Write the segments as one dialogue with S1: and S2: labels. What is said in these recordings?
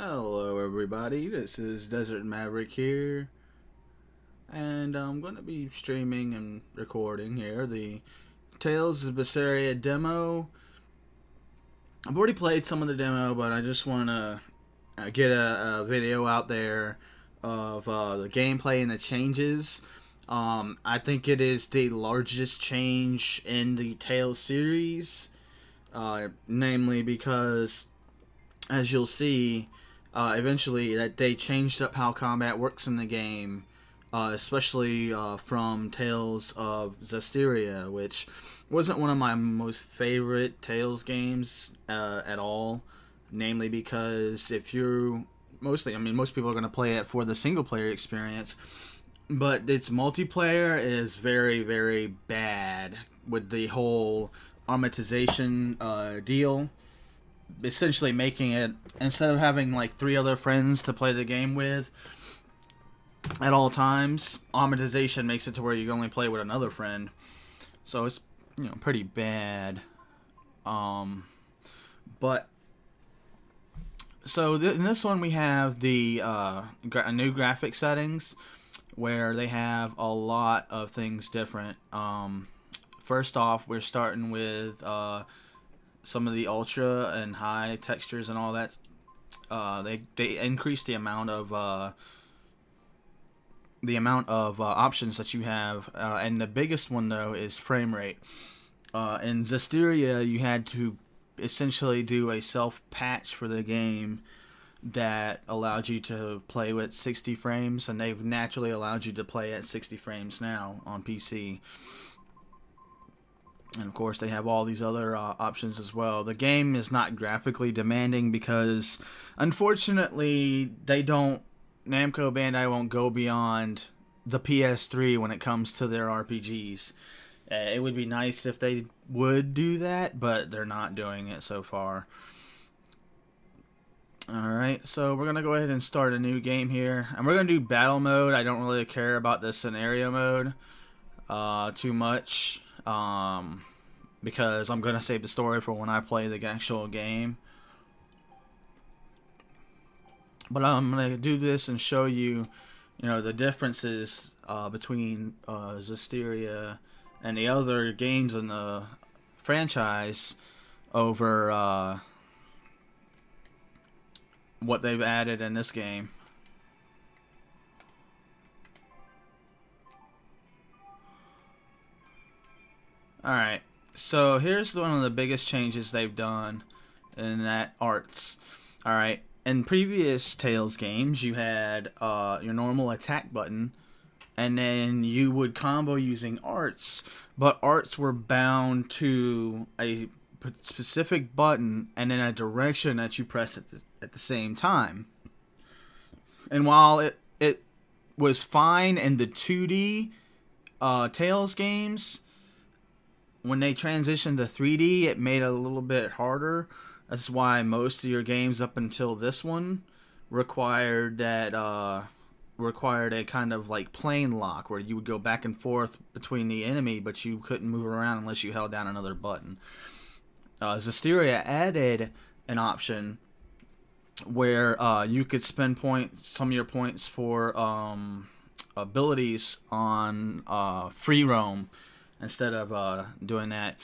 S1: Hello, everybody. This is Desert Maverick here, and I'm going to be streaming and recording here the Tales of Berseria demo. I've already played some of the demo, but I just want to get a video out there of the gameplay and the changes. I think it is the largest change in the Tales series, namely because, as you'll see, eventually that they changed up how combat works in the game, especially from Tales of Zestiria, which wasn't one of my most favorite Tales games at all. Namely because if you're most people are going to play it for the single player experience, but its multiplayer is very, very bad with the whole armatization deal, essentially making it, instead of having like three other friends to play the game with at all times, amortization makes it to where you can only play with another friend. So it's pretty bad. But so in this one we have the new graphic settings where they have a lot of things different. First off, we're starting with some of the ultra and high textures and all that. They increase the amount of options that you have, and the biggest one though is frame rate. In Zestiria, you had to essentially do a self patch for the game that allowed you to play with 60 frames, and they've naturally allowed you to play at 60 frames now on PC. And of course, they have all these other options as well. The game is not graphically demanding because, unfortunately, Namco Bandai won't go beyond the PS3 when it comes to their RPGs. It would be nice if they would do that, but they're not doing it so far. Alright, so we're going to go ahead and start a new game here. And we're going to do battle mode. I don't really care about the scenario mode too much. Because I'm going to save the story for when I play the actual game. But I'm going to do this and show you, the differences between Zestiria and the other games in the franchise over what they've added in this game. Alright. So here's one of the biggest changes they've done in that arts. Alright, in previous Tales games, you had your normal attack button, and then you would combo using arts, but arts were bound to a specific button and then a direction that you press at the same time. And while it was fine in the 2D Tales games, when they transitioned to 3D, it made it a little bit harder. That's why most of your games up until this one required a kind of like plane lock where you would go back and forth between the enemy, but you couldn't move around unless you held down another button. Zestiria added an option where you could spend some of your points for abilities on free roam instead of doing that.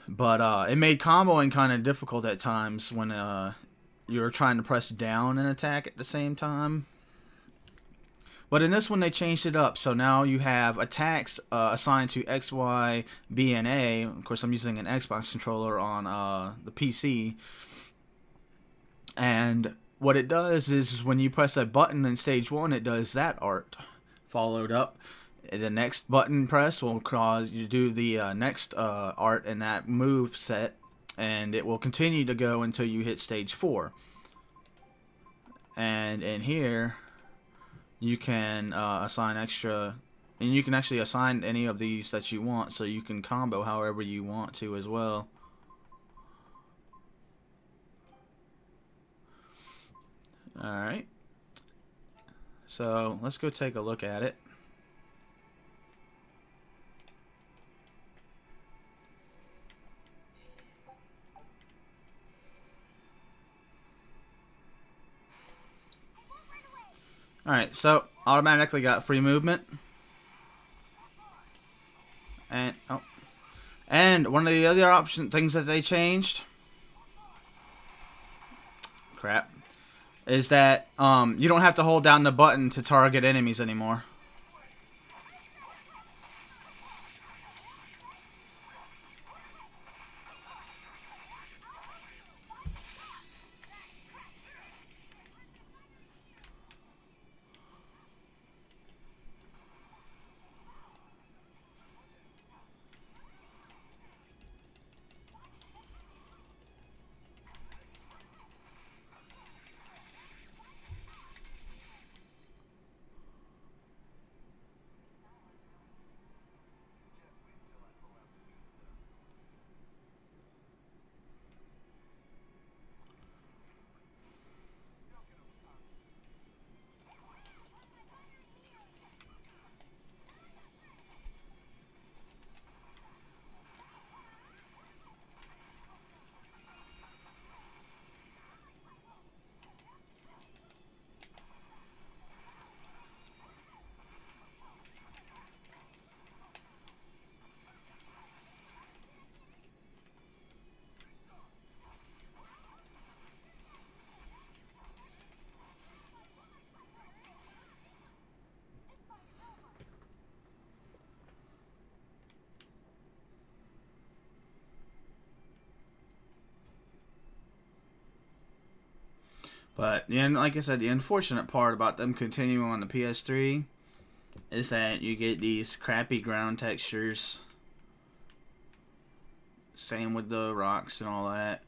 S1: But it made comboing kind of difficult at times when you were trying to press down and attack at the same time. But in this one, they changed it up. So now you have attacks assigned to X, Y, B, and A. Of course, I'm using an Xbox controller on the PC. And what it does is when you press a button in stage 1, it does that art. Followed up, the next button press will cause you to do the next art in that move set, and it will continue to go until you hit stage 4. And in here, you can assign extra, and you can actually assign any of these that you want, so you can combo however you want to as well. Alright, so let's go take a look at it. Alright, so automatically got free movement. And oh, and one of the other things that they changed, crap, is that you don't have to hold down the button to target enemies anymore. But like I said, the unfortunate part about them continuing on the PS3 is that you get these crappy ground textures. Same with the rocks and all that.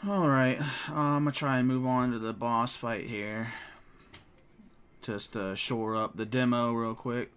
S1: Alright, I'm gonna try and move on to the boss fight here. Just to shore up the demo real quick.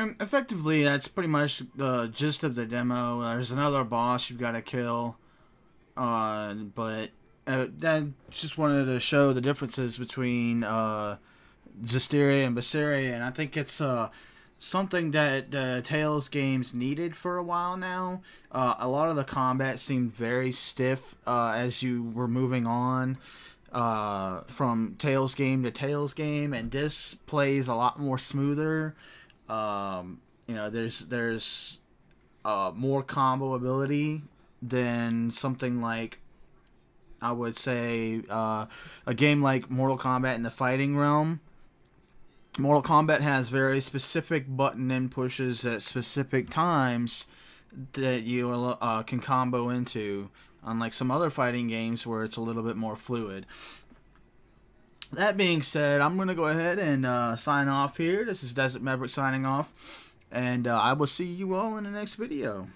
S1: And effectively, that's pretty much the gist of the demo. There's another boss you've got to kill, but that just wanted to show the differences between Zestiria and Berseria, and I think it's something that Tales games needed for a while now. A lot of the combat seemed very stiff as you were moving on from Tales game to Tales game, and this plays a lot more smoother. There's more combo ability than something like, I would say, a game like Mortal Kombat in the fighting realm. Mortal Kombat has very specific button in pushes at specific times that you can combo into, unlike some other fighting games where it's a little bit more fluid. That being said, I'm going to go ahead and sign off here. This is Desert Maverick signing off, and I will see you all in the next video.